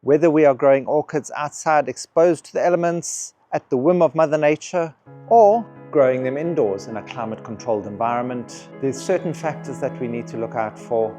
Whether we are growing orchids outside exposed to the elements at the whim of Mother Nature, or growing them indoors in a climate-controlled environment, there's certain factors that we need to look out for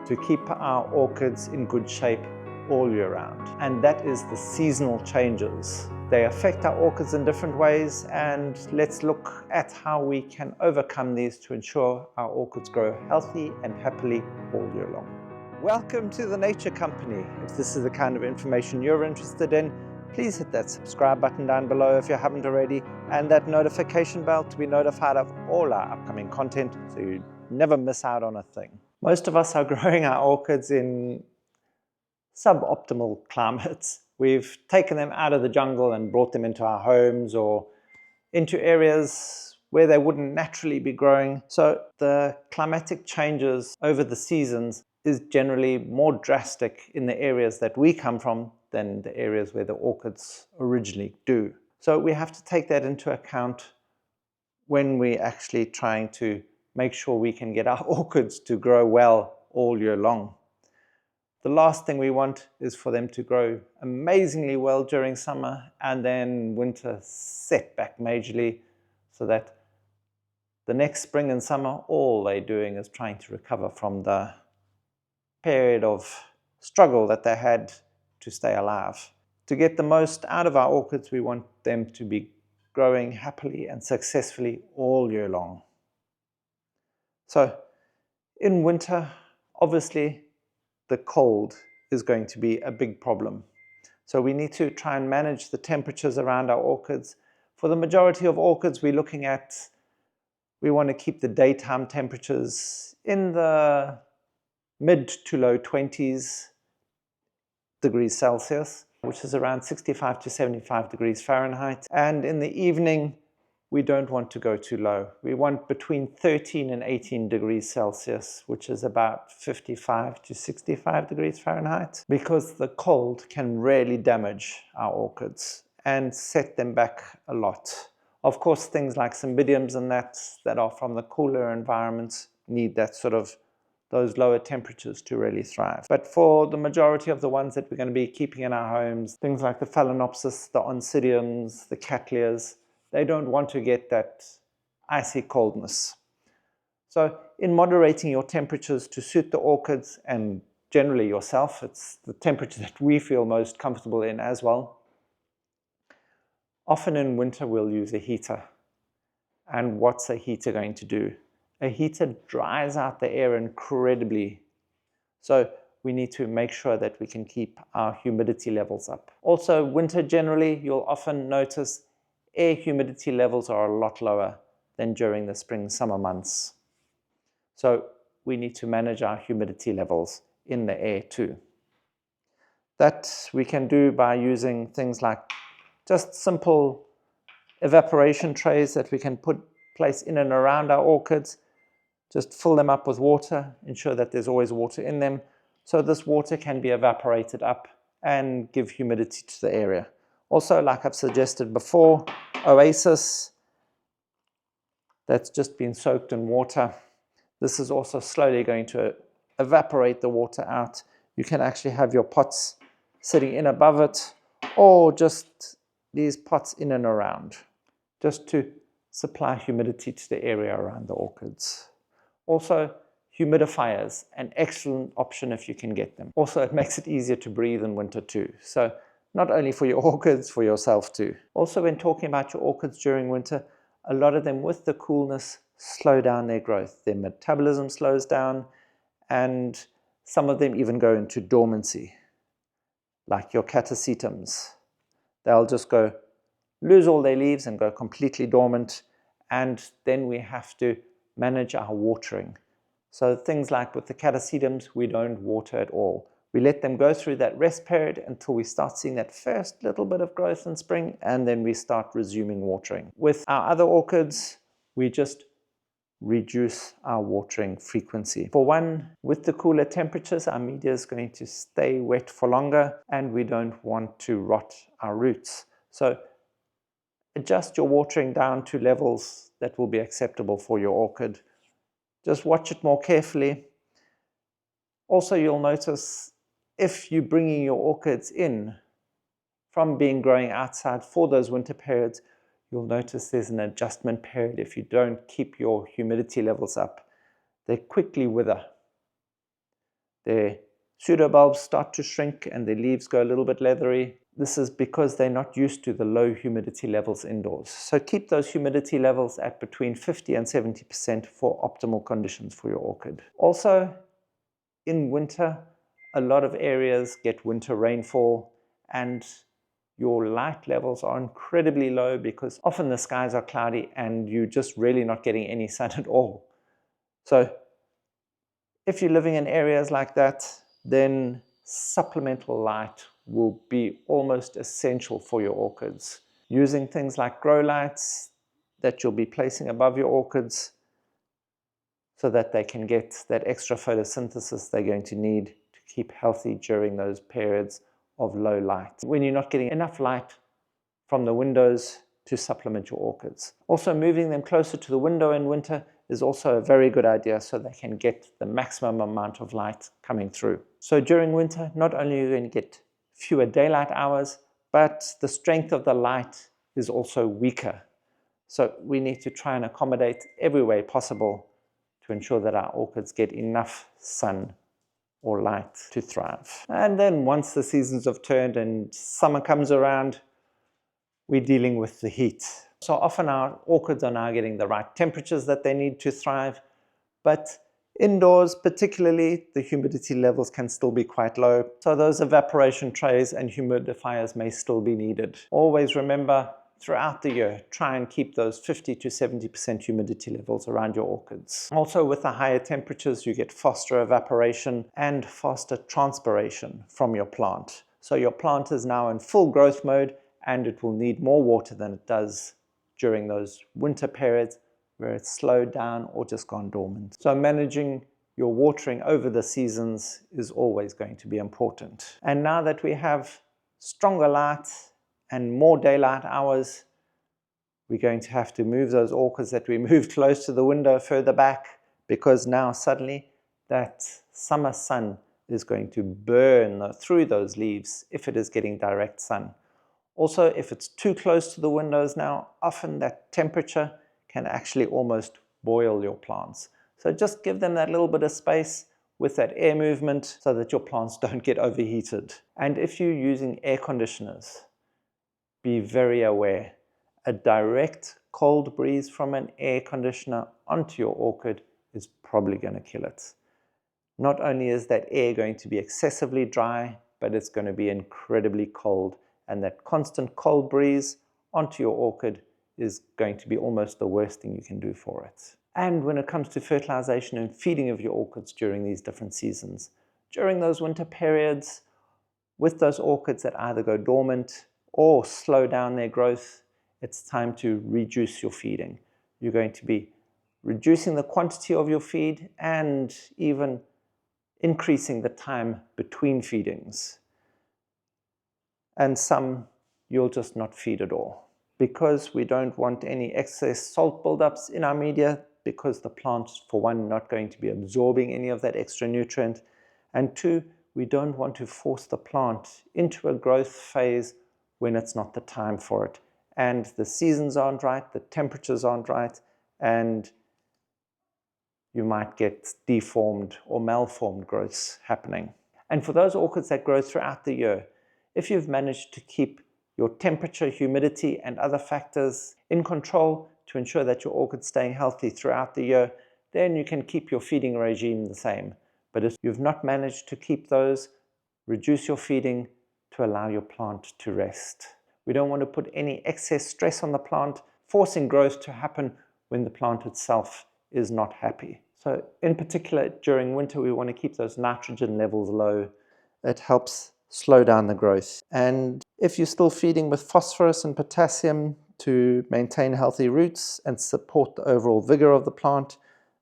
to keep our orchids in good shape all year round. And that is the seasonal changes. They affect our orchids in different ways, and let's look at how we can overcome these to ensure our orchids grow healthy and happily all year long. Welcome to the Nature Company. If this is the kind of information you're interested in, please hit that subscribe button down below if you haven't already, and that notification bell to be notified of all our upcoming content so you never miss out on a thing. Most of us are growing our orchids in suboptimal climates. We've taken them out of the jungle and brought them into our homes or into areas where they wouldn't naturally be growing. So the climatic changes over the seasons is generally more drastic in the areas that we come from than the areas where the orchids originally do. So we have to take that into account when we're actually trying to make sure we can get our orchids to grow well all year long. The last thing we want is for them to grow amazingly well during summer and then winter set back majorly, so that the next spring and summer all they're doing is trying to recover from the period of struggle that they had to stay alive. To get the most out of our orchids, we want them to be growing happily and successfully all year long. So in winter, obviously, the cold is going to be a big problem. So we need to try and manage the temperatures around our orchids. For the majority of orchids we want to keep the daytime temperatures in the mid to low 20s degrees Celsius, which is around 65 to 75 degrees Fahrenheit. And in the evening, we don't want to go too low. We want between 13 and 18 degrees Celsius, which is about 55 to 65 degrees Fahrenheit, because the cold can really damage our orchids and set them back a lot. Of course, things like cymbidiums and that are from the cooler environments need those lower temperatures to really thrive. But for the majority of the ones that we're going to be keeping in our homes, things like the Phalaenopsis, the Oncidiums, the Cattleyas, they don't want to get that icy coldness. So in moderating your temperatures to suit the orchids and generally yourself, it's the temperature that we feel most comfortable in as well. Often in winter we'll use a heater. And what's a heater going to do? A heater dries out the air incredibly. So we need to make sure that we can keep our humidity levels up. Also, winter generally, you'll often notice air humidity levels are a lot lower than during the spring, summer months. So we need to manage our humidity levels in the air too. That we can do by using things like just simple evaporation trays that we can place in and around our orchids. Just fill them up with water, ensure that there's always water in them, so this water can be evaporated up and give humidity to the area. Also, like I've suggested before, oasis that's just been soaked in water. This is also slowly going to evaporate the water out. You can actually have your pots sitting in above it, or just these pots in and around, just to supply humidity to the area around the orchids. Also, humidifiers, an excellent option if you can get them. Also, it makes it easier to breathe in winter too. So not only for your orchids, for yourself too. Also, when talking about your orchids during winter, a lot of them with the coolness slow down their growth. Their metabolism slows down, and some of them even go into dormancy, like your catasetums. They'll just lose all their leaves and go completely dormant, and then we have to manage our watering. So things like with the catasetums, we don't water at all. We let them go through that rest period until we start seeing that first little bit of growth in spring, and then we start resuming watering. With our other orchids, we just reduce our watering frequency. For one, with the cooler temperatures, our media is going to stay wet for longer, and we don't want to rot our roots. So adjust your watering down to levels that will be acceptable for your orchid. Just watch it more carefully. Also, you'll notice if you're bringing your orchids in from being growing outside for those winter periods, you'll notice there's an adjustment period. If you don't keep your humidity levels up, they quickly wither. Their pseudobulbs start to shrink and their leaves go a little bit leathery. This is because they're not used to the low humidity levels indoors. So keep those humidity levels at between 50 and 70% for optimal conditions for your orchid. Also, in winter, a lot of areas get winter rainfall and your light levels are incredibly low because often the skies are cloudy and you're just really not getting any sun at all. So if you're living in areas like that, then supplemental light will be almost essential for your orchids. Using things like grow lights that you'll be placing above your orchids so that they can get that extra photosynthesis they're going to need to keep healthy during those periods of low light, when you're not getting enough light from the windows to supplement your orchids. Also, moving them closer to the window in winter is also a very good idea so they can get the maximum amount of light coming through. So during winter, not only are you going to get fewer daylight hours, but the strength of the light is also weaker. So we need to try and accommodate every way possible to ensure that our orchids get enough sun or light to thrive. And then once the seasons have turned and summer comes around, we're dealing with the heat. So often our orchids are now getting the right temperatures that they need to thrive, but indoors particularly, the humidity levels can still be quite low. So those evaporation trays and humidifiers may still be needed. Always remember, throughout the year, try and keep those 50 to 70% humidity levels around your orchids. Also, with the higher temperatures, you get faster evaporation and faster transpiration from your plant. So your plant is now in full growth mode and it will need more water than it does during those winter periods where it's slowed down or just gone dormant. So managing your watering over the seasons is always going to be important. And now that we have stronger light and more daylight hours, we're going to have to move those orchids that we moved close to the window further back, because now suddenly that summer sun is going to burn through those leaves if it is getting direct sun. Also, if it's too close to the windows now, often that temperature can actually almost boil your plants. So just give them that little bit of space with that air movement so that your plants don't get overheated. And if you're using air conditioners, be very aware. A direct cold breeze from an air conditioner onto your orchid is probably going to kill it. Not only is that air going to be excessively dry, but it's going to be incredibly cold. And that constant cold breeze onto your orchid is going to be almost the worst thing you can do for it. And when it comes to fertilization and feeding of your orchids during these different seasons, during those winter periods, with those orchids that either go dormant or slow down their growth, it's time to reduce your feeding. You're going to be reducing the quantity of your feed and even increasing the time between feedings. And some you'll just not feed at all, because we don't want any excess salt buildups in our media, because the plant's, for one, not going to be absorbing any of that extra nutrient, and two, we don't want to force the plant into a growth phase when it's not the time for it, and the seasons aren't right, the temperatures aren't right, and you might get deformed or malformed growths happening. And for those orchids that grow throughout the year, if you've managed to keep your temperature, humidity, and other factors in control to ensure that your orchid's staying healthy throughout the year, then you can keep your feeding regime the same. But if you've not managed to keep those, reduce your feeding to allow your plant to rest. We don't want to put any excess stress on the plant, forcing growth to happen when the plant itself is not happy. So in particular, during winter, we want to keep those nitrogen levels low. It helps slow down the growth. And if you're still feeding with phosphorus and potassium to maintain healthy roots and support the overall vigor of the plant,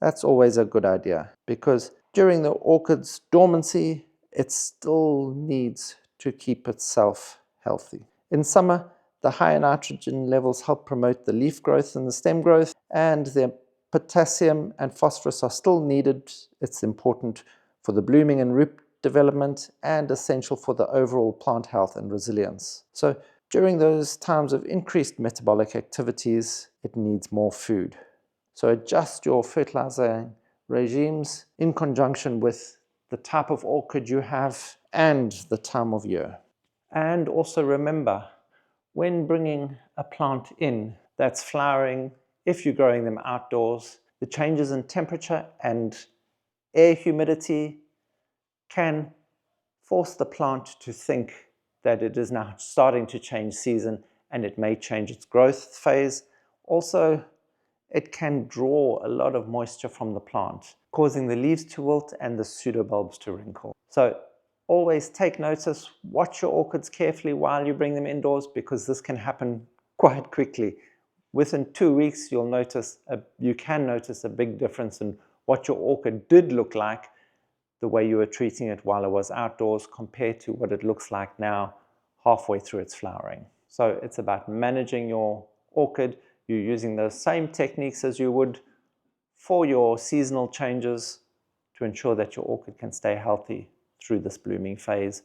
that's always a good idea, because during the orchid's dormancy, it still needs to keep itself healthy. In summer, the higher nitrogen levels help promote the leaf growth and the stem growth, and the potassium and phosphorus are still needed. It's important for the blooming and root development and essential for the overall plant health and resilience. So during those times of increased metabolic activities, it needs more food. So adjust your fertilizer regimes in conjunction with the type of orchid you have and the time of year. And also remember, when bringing a plant in that's flowering, if you're growing them outdoors, the changes in temperature and air humidity can force the plant to think that it is now starting to change season and it may change its growth phase. Also, it can draw a lot of moisture from the plant, causing the leaves to wilt and the pseudobulbs to wrinkle. So always take notice, watch your orchids carefully while you bring them indoors, because this can happen quite quickly. Within 2 weeks, you can notice a big difference in what your orchid did look like, the way you were treating it while it was outdoors, compared to what it looks like now halfway through its flowering. So it's about managing your orchid. You're using those same techniques as you would for your seasonal changes to ensure that your orchid can stay healthy through this blooming phase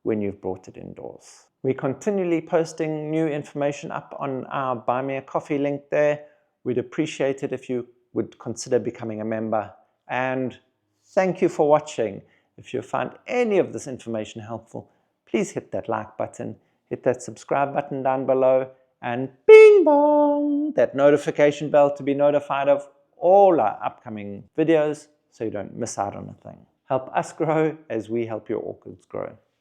when you've brought it indoors. We're continually posting new information up on our Buy Me a Coffee link there. We'd appreciate it if you would consider becoming a member. And thank you for watching. If you found any of this information helpful, please hit that like button, hit that subscribe button down below, and bing bong, that notification bell to be notified of all our upcoming videos so you don't miss out on a thing. Help us grow as we help your orchids grow.